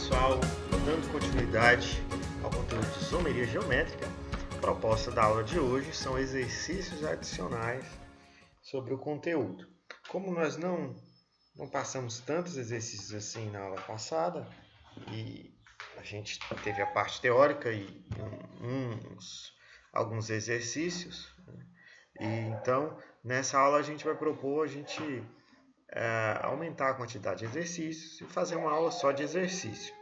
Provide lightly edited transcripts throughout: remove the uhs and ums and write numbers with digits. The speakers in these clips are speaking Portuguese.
pessoal, dando continuidade ao conteúdo de isomeria geométrica, a proposta da aula de hoje são exercícios adicionais sobre o conteúdo. Como nós não passamos tantos exercícios assim na aula passada, e a gente teve a parte teórica e alguns exercícios, né? E então nessa aula a gente vai propor aumentar a quantidade de exercícios e fazer uma aula só de exercício.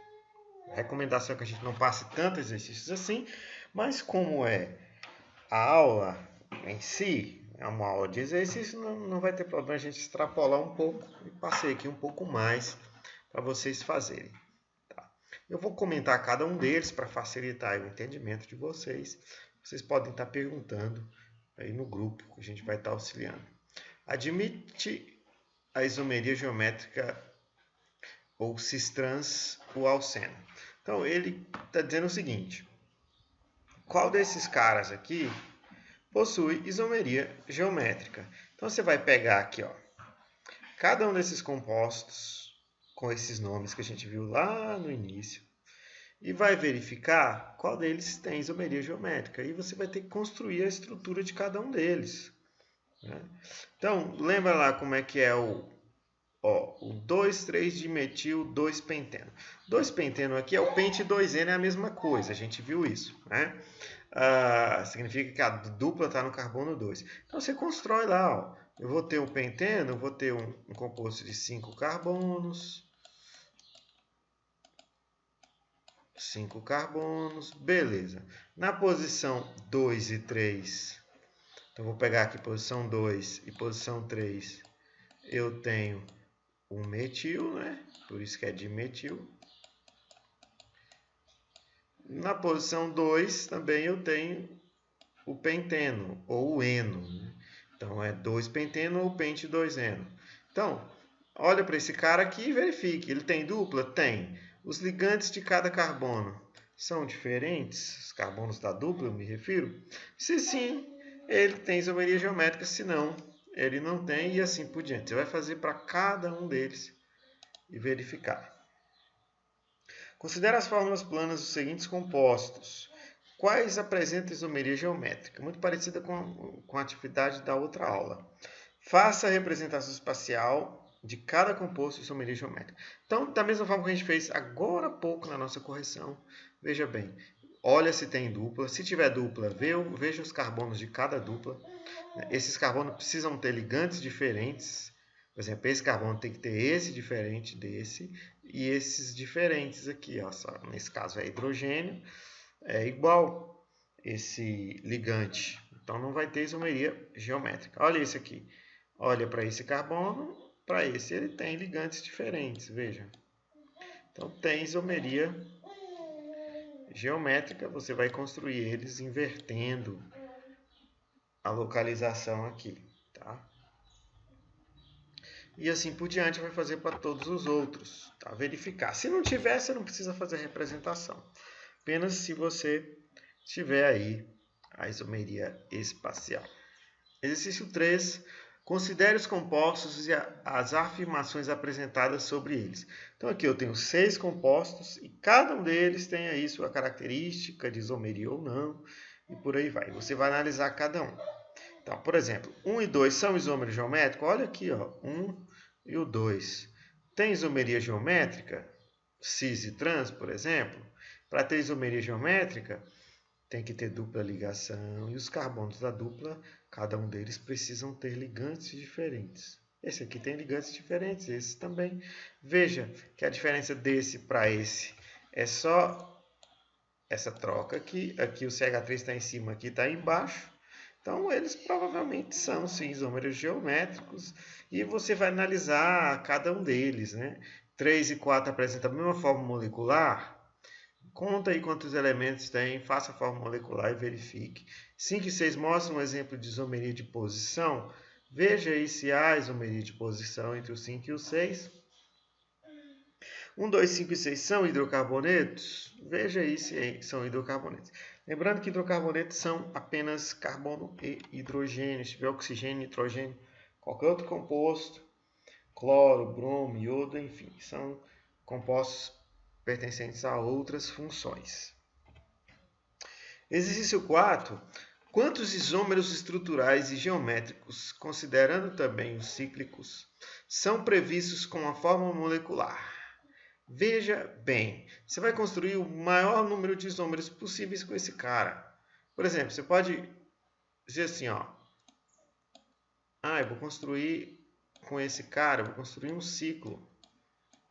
A recomendação é que a gente não passe tantos exercícios assim, mas como é a aula em si, é uma aula de exercício, não vai ter problema a gente extrapolar um pouco e passei aqui um pouco mais para vocês fazerem. Tá? Eu vou comentar cada um deles para facilitar o entendimento de vocês. Vocês podem estar perguntando aí no grupo que a gente vai estar auxiliando. Admite a isomeria geométrica ou cis-trans o alceno. Então, ele está dizendo o seguinte: qual desses caras aqui possui isomeria geométrica? Então, você vai pegar aqui, ó, cada um desses compostos com esses nomes que a gente viu lá no início e vai verificar qual deles tem isomeria geométrica. E você vai ter que construir a estrutura de cada um deles, né? Então, lembra lá como é que é o 2,3-dimetil 2-penteno. 2-penteno aqui é o pente 2N, é a mesma coisa, a gente viu isso, né? Significa que a dupla está no carbono 2. Então você constrói lá, ó. Eu vou ter um penteno, eu vou ter um composto de 5 carbonos. 5 carbonos, beleza. Na posição 2 e 3, então vou pegar aqui posição 2 e posição 3, eu tenho um metil, né? Por isso que é dimetil. Na posição 2 também eu tenho o penteno, ou o eno, né? Então é 2-penteno ou pente 2-eno. Então, olha para esse cara aqui e verifique. Ele tem dupla? Tem. Os ligantes de cada carbono são diferentes? Os carbonos da dupla, eu me refiro? Se sim, ele tem isomeria geométrica. Se não, ele não tem, e assim por diante. Você vai fazer para cada um deles e verificar. Considere as fórmulas planas dos seguintes compostos. Quais apresentam isomeria geométrica? Muito parecida com a atividade da outra aula. Faça a representação espacial de cada composto de isomeria geométrica. Então, da mesma forma que a gente fez agora há pouco na nossa correção, veja bem, olha se tem dupla. Se tiver dupla, veja os carbonos de cada dupla. Esses carbonos precisam ter ligantes diferentes. Por exemplo, esse carbono tem que ter esse diferente desse e esses diferentes aqui. Ó, só, nesse caso é hidrogênio, é igual esse ligante. Então não vai ter isomeria geométrica. Olha esse aqui. Olha para esse carbono, para esse ele tem ligantes diferentes, veja. Então tem isomeria geométrica, você vai construir eles invertendo a localização aqui, tá? E assim por diante vai fazer para todos os outros, tá? Verificar. Se não tiver, você não precisa fazer representação. Apenas se você tiver aí a isomeria espacial. Exercício 3. Considere os compostos e as afirmações apresentadas sobre eles. Então aqui eu tenho 6 compostos e cada um deles tem aí sua característica de isomeria ou não, e por aí vai. Você vai analisar cada um. Então, por exemplo, 1 e 2 são isômeros geométricos. Olha aqui, ó, 1 e o 2. Tem isomeria geométrica? Cis e trans, por exemplo. Para ter isomeria geométrica, tem que ter dupla ligação. E os carbonos da dupla, cada um deles precisam ter ligantes diferentes. Esse aqui tem ligantes diferentes, esse também. Veja que a diferença desse para esse é só essa troca aqui. Aqui o CH3 está em cima, aqui está embaixo. Então, eles provavelmente são, sim, isômeros geométricos. E você vai analisar cada um deles, né? 3 e 4 apresentam a mesma forma molecular. Conta aí quantos elementos tem, faça a forma molecular e verifique. 5 e 6 mostram um exemplo de isomeria de posição. Veja aí se há isomeria de posição entre o 5 e o 6. 1, 2, 5 e 6 são hidrocarbonetos? Veja aí se são hidrocarbonetos. Lembrando que hidrocarbonetos são apenas carbono e hidrogênio. Se tiver oxigênio, nitrogênio, qualquer outro composto, cloro, bromo, iodo, enfim, são compostos pertencentes a outras funções. Exercício 4. Quantos isômeros estruturais e geométricos, considerando também os cíclicos, são previstos com a fórmula molecular? Veja bem, você vai construir o maior número de isômeros possíveis com esse cara. Por exemplo, você pode dizer assim, ó. Eu vou construir com esse cara, eu vou construir um ciclo.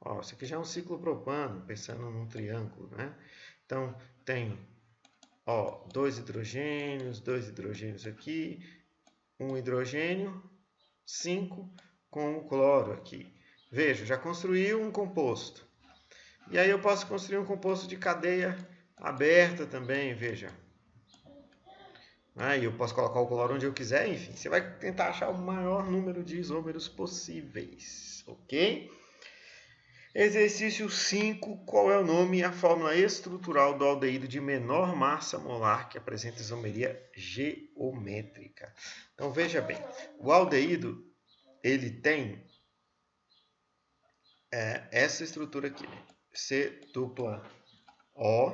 Ó, isso aqui já é um ciclo propano, pensando num triângulo, né? Então, tem... dois hidrogênios aqui, um hidrogênio, 5 com o cloro aqui. Veja, já construí um composto. E aí eu posso construir um composto de cadeia aberta também, veja. Aí eu posso colocar o cloro onde eu quiser, enfim. Você vai tentar achar o maior número de isômeros possíveis, ok? Exercício 5, qual é o nome e a fórmula estrutural do aldeído de menor massa molar que apresenta isomeria geométrica? Então, veja bem, o aldeído, ele tem essa estrutura aqui, né? C dupla O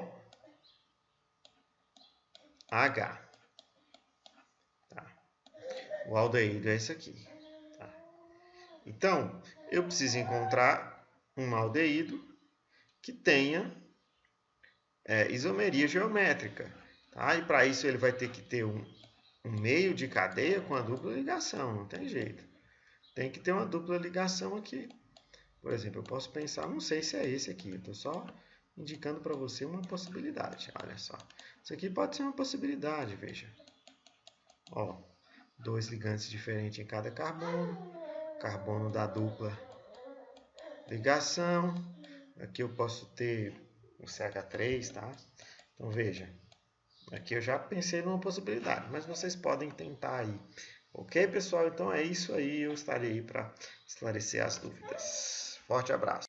H. Tá? O aldeído é esse aqui. Tá? Então, eu preciso encontrar um aldeído que tenha isomeria geométrica. Tá? E para isso ele vai ter que ter um meio de cadeia com a dupla ligação, não tem jeito. Tem que ter uma dupla ligação aqui. Por exemplo, eu posso pensar, não sei se é esse aqui, eu estou só indicando para você uma possibilidade. Olha só, isso aqui pode ser uma possibilidade, veja. Ó, 2 ligantes diferentes em cada carbono, carbono da dupla ligação. Aqui eu posso ter o CH3, tá? Então veja, aqui eu já pensei numa possibilidade, mas vocês podem tentar aí. Ok, pessoal? Então é isso aí, eu estarei aí para esclarecer as dúvidas. Forte abraço!